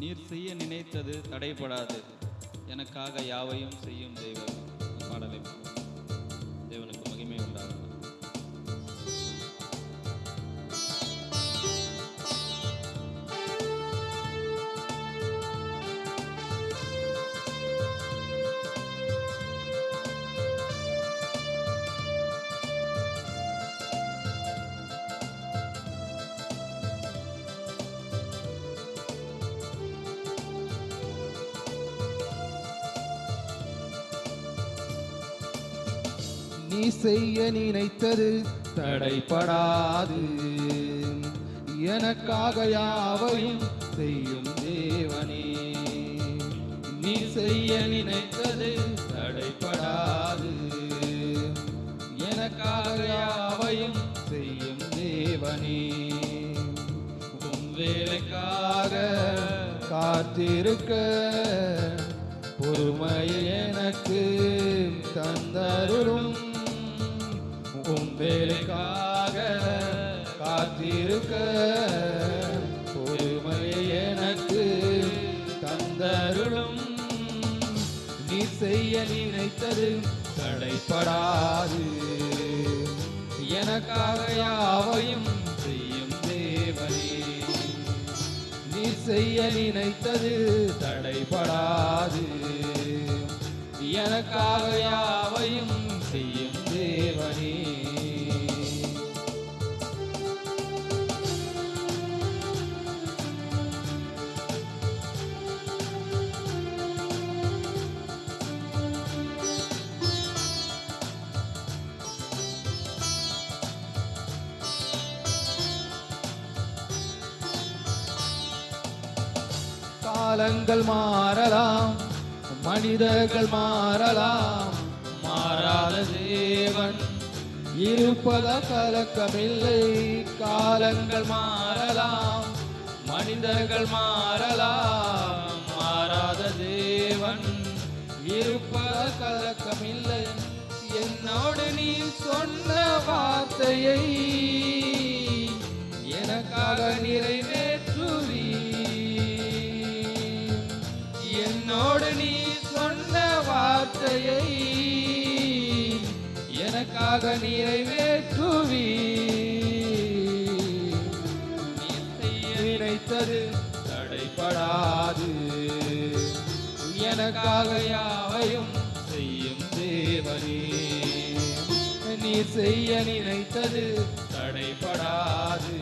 நீர் செய்ய நினைத்தது தடைபடாது, எனக்காக யாவையும் செய்யும் தெய்வம். பாடலை தேவனுக்கு மகிமை உண்டாகும். நீ செய்ய நினைத்தது தடைபடாது, எனக்காக யாவையும் செய்யும் தேவனே. நீ செய்ய நினைத்தது தடைபடாது, எனக்காக யாவையும் செய்யும் தேவனே. உம் வேலைக்காக காத்திருக்க பொறுமையை எனக்கு தந்தருளும். உம் வேலைக்காக காத்திருக்க பொறுமையை எனக்கு தந்தருளும். நீ செய்ய நினைத்தது தடைபடாது, எனக்காக யாவையும் செய்யும் தேவனே. நீ செய்ய நினைத்தது தடைபடாது, எனக்காக யாவையும் செய்யும் தேவனே. காலங்கள் மாறலாம், மனிதர்கள் மாறலாம், மாறாத தேவன் இருப்பத கலக்கமில்லை. காலங்கள் மாறலாம், மனிதர்கள் மாறலாம், மாறாத தேவன் இருப்பத கலக்கமில்லை. என்னோடு நீ சொன்ன வார்த்தையை எனக்காக நிறைவேற்றுவி. என்னோடு நீ சொன்ன வார்த்தையை எனக்காக நிறைவேற்றுவி. நீ செய்ய நினைத்தது தடைபடாது, எனக்காக யாவையும் செய்யும் தேவனே. நீ செய்ய நினைத்தது தடைபடாது,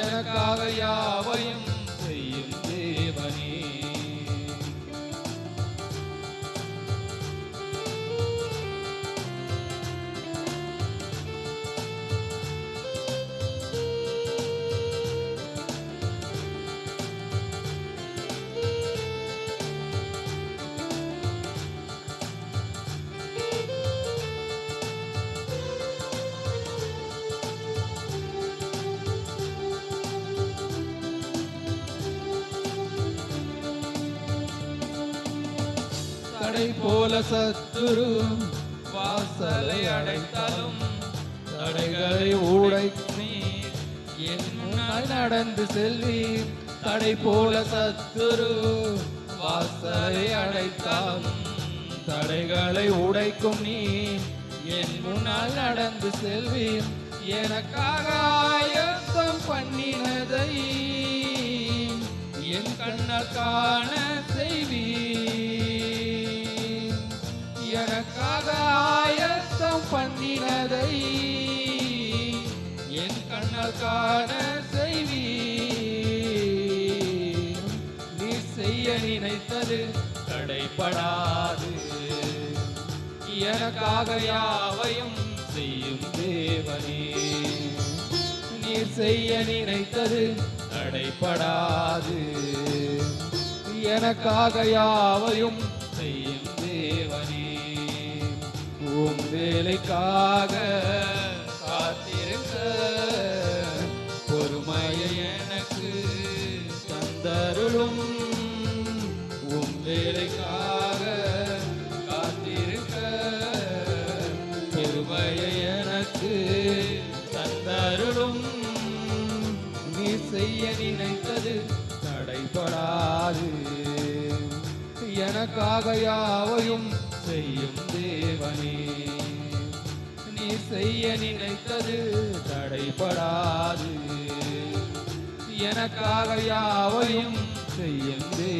எனக்காக யாவையும் செய்யும் தேவனே. தடை போல சத்துரு வாசலை அடைத்தாலும் தடைகளை உடைக்கும் என் முன்னால் நடந்து செல்வீர். தடை போல சத்துரு வாசலை அடைத்தாலும் தடைகளை உடைக்கும் நீ என் முன்னால் நடந்து செல்வீர். எனக்காக ஆயத்தம் பண்ணினதை என் கண்ணால் காண செய்வீர். எனக்காக ஆயத்தம் பண்ணினதை என் கண்ணால் காண செய்வீர். நீ செய்ய நினைத்தது தடைபடாது, எனக்காக யாவையும் செய்யும் தேவனே. நீ செய்ய நினைத்தது தடைபடாது, எனக்காக யாவையும் செய்யும் தேவனே. உம் வேலைக்காக காத்திருக்க பொறுமையை எனக்கு தந்தருளும். உம் வேலைக்காக காத்திருக்க பொறுமையை எனக்கு தந்தருளும். நீ செய்ய நினைத்தது தடைபடாது. எனக்காக யாவையும் செய்யும் தேவனே, நீ செய்ய நினைத்தது தடைபடாது. எனக்காக யாவையும் செய்யும் தேவனே.